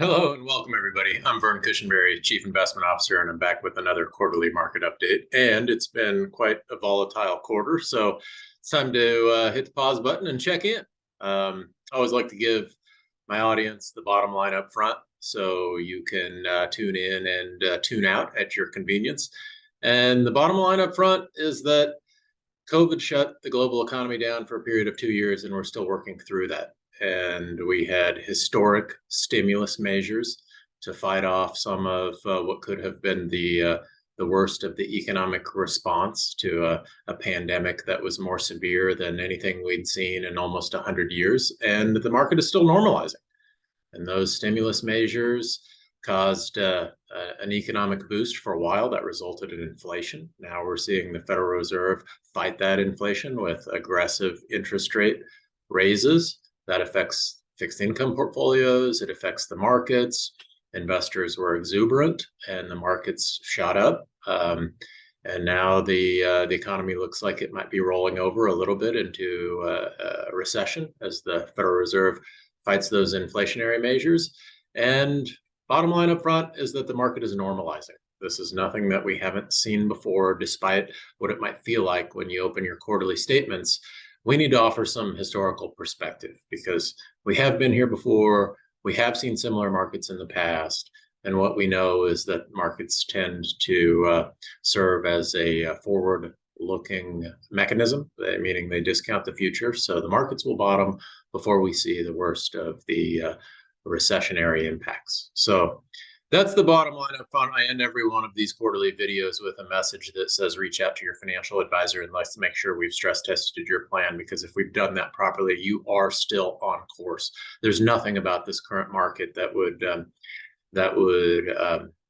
Hello and welcome, everybody. I'm Vern Cushenberry, Chief Investment Officer, and I'm back with another quarterly market update. And it's been quite a volatile quarter, so it's time to hit the pause button and check in. I always like to give my audience the bottom line up front so you can tune in and tune out at your convenience. And the bottom line up front is that COVID shut the global economy down for a period of 2 years, and we're still working through that. And we had historic stimulus measures to fight off some of what could have been the worst of the economic response to a pandemic that was more severe than anything we'd seen in almost 100 years. And the market is still normalizing. And those stimulus measures caused an economic boost for a while that resulted in inflation. Now we're seeing the Federal Reserve fight that inflation with aggressive interest rate raises. That affects fixed income portfolios. It affects the markets. Investors were exuberant and the markets shot up. And now the economy looks like it might be rolling over a little bit into a recession as the Federal Reserve fights those inflationary measures. And bottom line up front is that the market is normalizing. This is nothing that we haven't seen before, despite what it might feel like when you open your quarterly statements. We need to offer some historical perspective because we have been here before. We have seen similar markets in the past. And what we know is that markets tend to serve as a forward-looking mechanism, meaning they discount the future. So the markets will bottom before we see the worst of the recessionary impacts. So that's the bottom line up front. I end every one of these quarterly videos with a message that says reach out to your financial advisor and let's make sure we've stress tested your plan, because if we've done that properly, you are still on course. There's nothing about this current market that would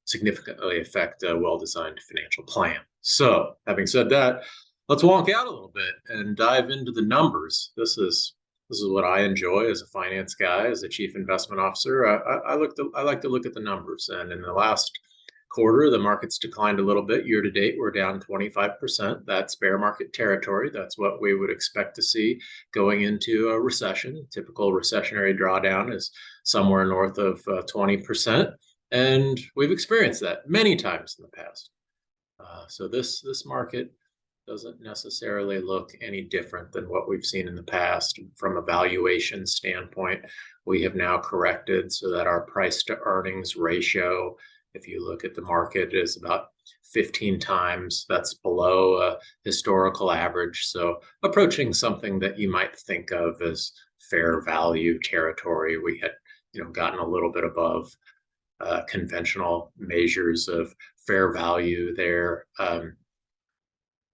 significantly affect a well-designed financial plan. So having said that, let's wonk out a little bit and dive into the numbers. This is what I enjoy as a finance guy, as a chief investment officer. I like to look at the numbers. And in the last quarter, the markets declined a little bit. Year to date, we're down 25%. That's bear market territory. That's what we would expect to see going into a recession. Typical recessionary drawdown is somewhere north of 20%. And we've experienced that many times in the past. So this market doesn't necessarily look any different than what we've seen in the past. From a valuation standpoint, we have now corrected so that our price to earnings ratio, if you look at the market, is about 15 times. That's below a historical average. So approaching something that you might think of as fair value territory. We had gotten a little bit above conventional measures of fair value there.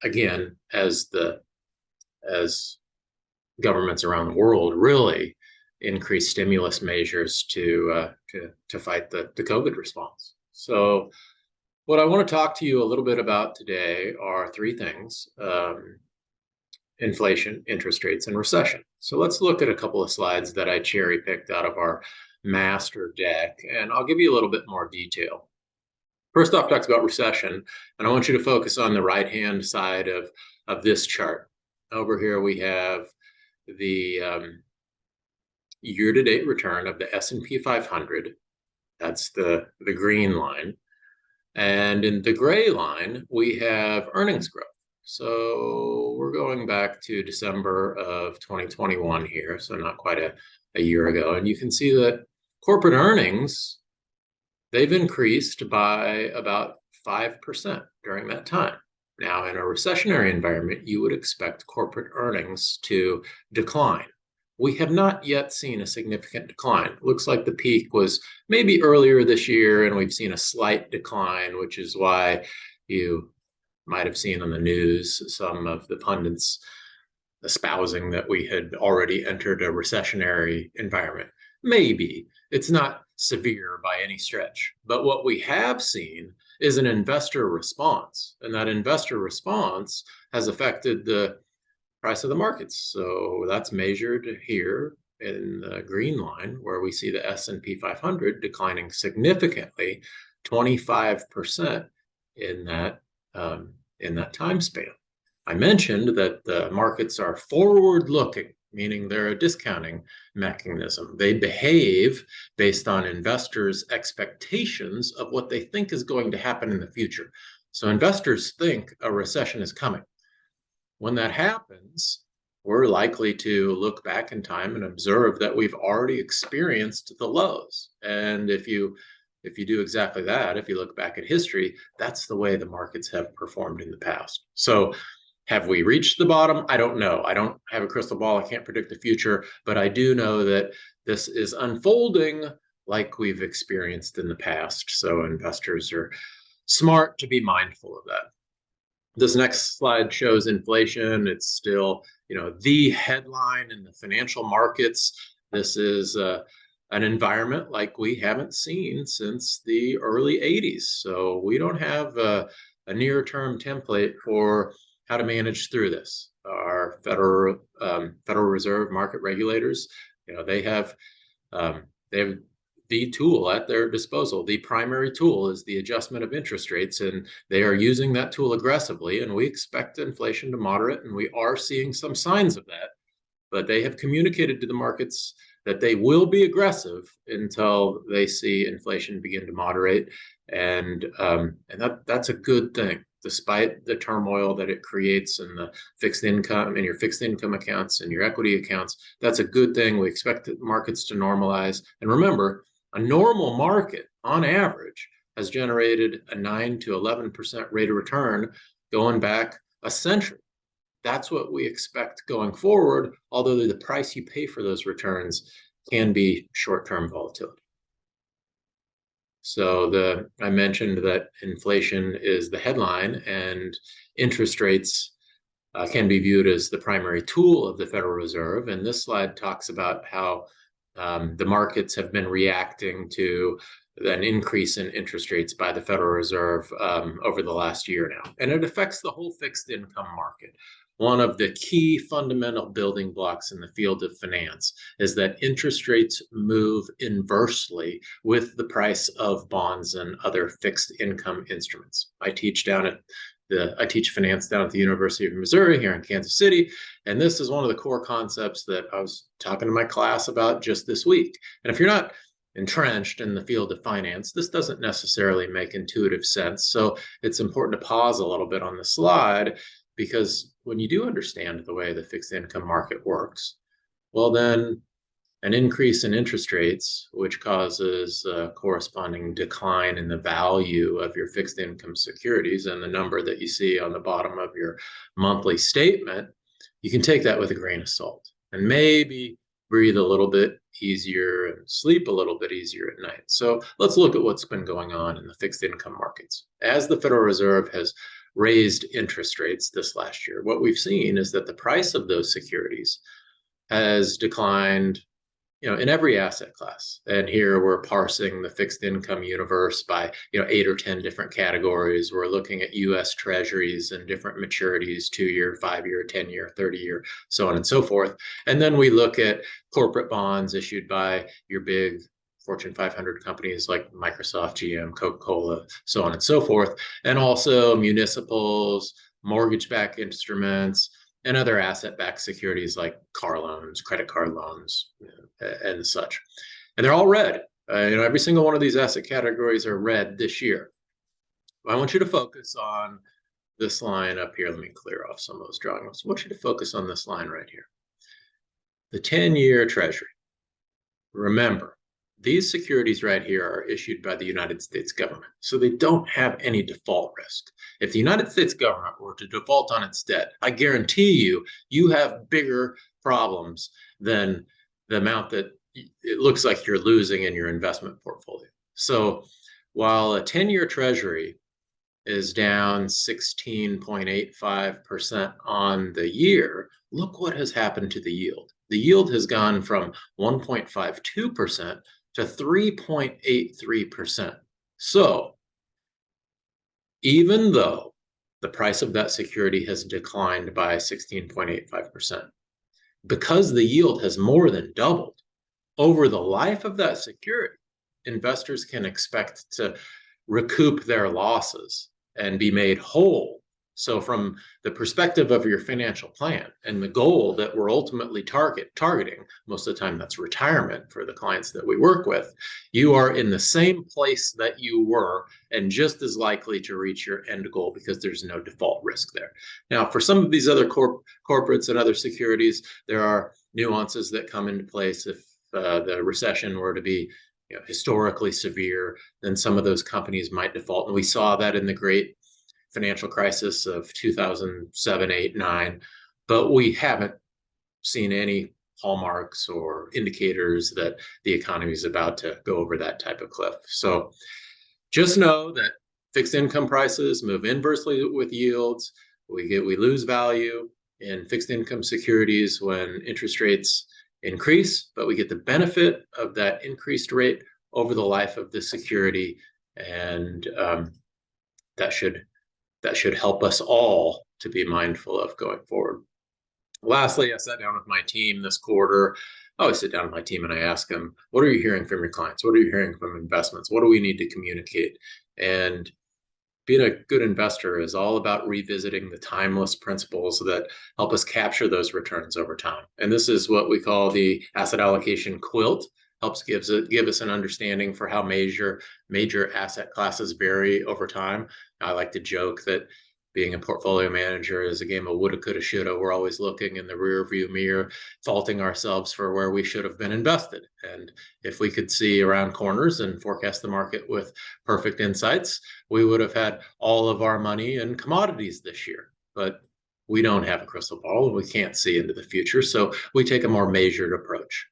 Again, as governments around the world really increase stimulus measures to fight the COVID response. So what I want to talk to you a little bit about today are three things: inflation, interest rates, and recession. So let's look at a couple of slides that I cherry picked out of our master deck, and I'll give you a little bit more detail. First off, talks about recession, and I want you to focus on the right-hand side of this chart. Over here, we have the year-to-date return of the S&P 500. That's the green line. And in the gray line, we have earnings growth. So we're going back to December of 2021 here, so not quite a year ago. And you can see that corporate earnings, they've increased by about 5% during that time. Now, in a recessionary environment, you would expect corporate earnings to decline. We have not yet seen a significant decline. It looks like the peak was maybe earlier this year, and we've seen a slight decline, which is why you might have seen on the news some of the pundits espousing that we had already entered a recessionary environment. Maybe. It's not severe by any stretch. But what we have seen is an investor response, and that investor response has affected the price of the markets. So that's measured here in the green line, where we see the S&P 500 declining significantly, 25% in that time span. I mentioned that the markets are forward-looking, meaning they're a discounting mechanism. They behave based on investors' expectations of what they think is going to happen in the future. So investors think a recession is coming. When that happens, we're likely to look back in time and observe that we've already experienced the lows. And if you do exactly that, if you look back at history, that's the way the markets have performed in the past. So have we reached the bottom? I don't know. I don't have a crystal ball. I can't predict the future, but I do know that this is unfolding like we've experienced in the past. So investors are smart to be mindful of that. This next slide shows inflation. It's still, the headline in the financial markets. This is an environment like we haven't seen since the early 80s. So we don't have a near-term template for how to manage through this. Our Federal Reserve market regulators, they have the tool at their disposal. The primary tool is the adjustment of interest rates, and they are using that tool aggressively. And we expect inflation to moderate, and we are seeing some signs of that. But they have communicated to the markets that they will be aggressive until they see inflation begin to moderate, and that's a good thing, despite the turmoil that it creates in the fixed income and your fixed income accounts and your equity accounts. That's a good thing. We expect the markets to normalize. And remember, a normal market, on average, has generated a 9 to 11% rate of return going back a century. That's what we expect going forward, although the price you pay for those returns can be short-term volatility. So I mentioned that inflation is the headline, and interest rates can be viewed as the primary tool of the Federal Reserve. And this slide talks about how the markets have been reacting to an increase in interest rates by the Federal Reserve over the last year now. And it affects the whole fixed income market. One of the key fundamental building blocks in the field of finance is that interest rates move inversely with the price of bonds and other fixed income instruments. I teach finance down at the University of Missouri here in Kansas City, and this is one of the core concepts that I was talking to my class about just this week. And if you're not entrenched in the field of finance, this doesn't necessarily make intuitive sense. So it's important to pause a little bit on the slide, because when you do understand the way the fixed income market works, well, then an increase in interest rates, which causes a corresponding decline in the value of your fixed income securities and the number that you see on the bottom of your monthly statement, you can take that with a grain of salt and maybe breathe a little bit easier and sleep a little bit easier at night. So let's look at what's been going on in the fixed income markets. As the Federal Reserve has raised interest rates this last year, what we've seen is that the price of those securities has declined, in every asset class. And here we're parsing the fixed income universe by, 8 or 10 different categories. We're looking at US Treasuries and different maturities, 2-year, 5-year, 10-year, 30-year, so on and so forth. And then we look at corporate bonds issued by your big Fortune 500 companies like Microsoft, GM, Coca-Cola, so on and so forth, and also municipals, mortgage-backed instruments, and other asset-backed securities like car loans, credit card loans, and such. And they're all red. Every single one of these asset categories are red this year. I want you to focus on this line up here. Let me clear off some of those drawings. I want you to focus on this line right here. The 10-year Treasury. Remember, these securities right here are issued by the United States government, so they don't have any default risk. If the United States government were to default on its debt, I guarantee you have bigger problems than the amount that it looks like you're losing in your investment portfolio. So while a 10-year Treasury is down 16.85% on the year, look what has happened to the yield. The yield has gone from 1.52% to 3.83%. So even though the price of that security has declined by 16.85%, because the yield has more than doubled over the life of that security, investors can expect to recoup their losses and be made whole So from the perspective of your financial plan and the goal that we're ultimately targeting, most of the time that's retirement for the clients that we work with, you are in the same place that you were and just as likely to reach your end goal because there's no default risk there. Now, for some of these other corporates and other securities, there are nuances that come into place. If the recession were to be historically severe, then some of those companies might default. And we saw that in the great financial crisis of 2007, 8, 9, but we haven't seen any hallmarks or indicators that the economy is about to go over that type of cliff. So just know that fixed income prices move inversely with yields. We lose value in fixed income securities when interest rates increase, but we get the benefit of that increased rate over the life of the security, and that should help us all to be mindful of going forward. Lastly, I sat down with my team this quarter. I always sit down with my team and I ask them, what are you hearing from your clients? What are you hearing from investments? What do we need to communicate? And being a good investor is all about revisiting the timeless principles that help us capture those returns over time. And this is what we call the asset allocation quilt. Helps give us an understanding for how major asset classes vary over time. I like to joke that being a portfolio manager is a game of woulda, coulda, shoulda. We're always looking in the rear view mirror, faulting ourselves for where we should have been invested. And if we could see around corners and forecast the market with perfect insights, we would have had all of our money in commodities this year. But we don't have a crystal ball and we can't see into the future. So we take a more measured approach.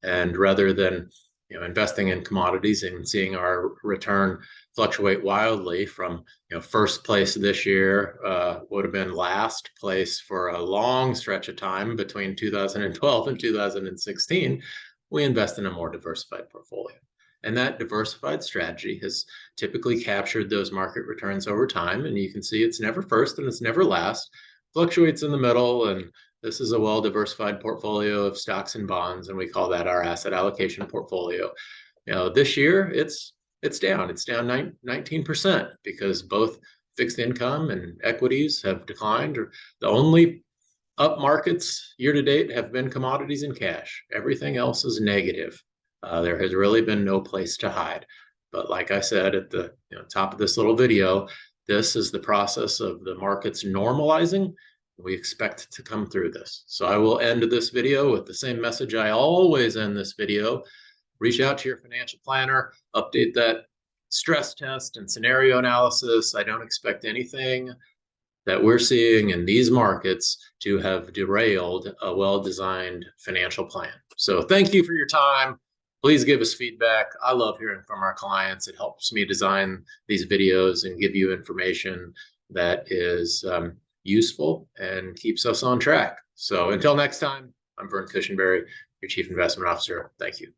And rather than investing in commodities and seeing our return fluctuate wildly from first place this year would have been last place for a long stretch of time between 2012 and 2016, we invest in a more diversified portfolio. And that diversified strategy has typically captured those market returns over time. And you can see it's never first and it's never last, fluctuates in the middle, and this is a well-diversified portfolio of stocks and bonds, and we call that our asset allocation portfolio. This year it's down. It's down 19% because both fixed income and equities have declined. The only up markets year to date have been commodities and cash. Everything else is negative. There has really been no place to hide. But like I said at the top of this little video, this is the process of the markets normalizing. We expect to come through this. So I will end this video with the same message I always end this video. Reach out to your financial planner, update that stress test and scenario analysis. I don't expect anything that we're seeing in these markets to have derailed a well-designed financial plan. So thank you for your time. Please give us feedback. I love hearing from our clients. It helps me design these videos and give you information that is useful and keeps us on track. So until next time, I'm Vern Cushenberry, your Chief Investment Officer. Thank you.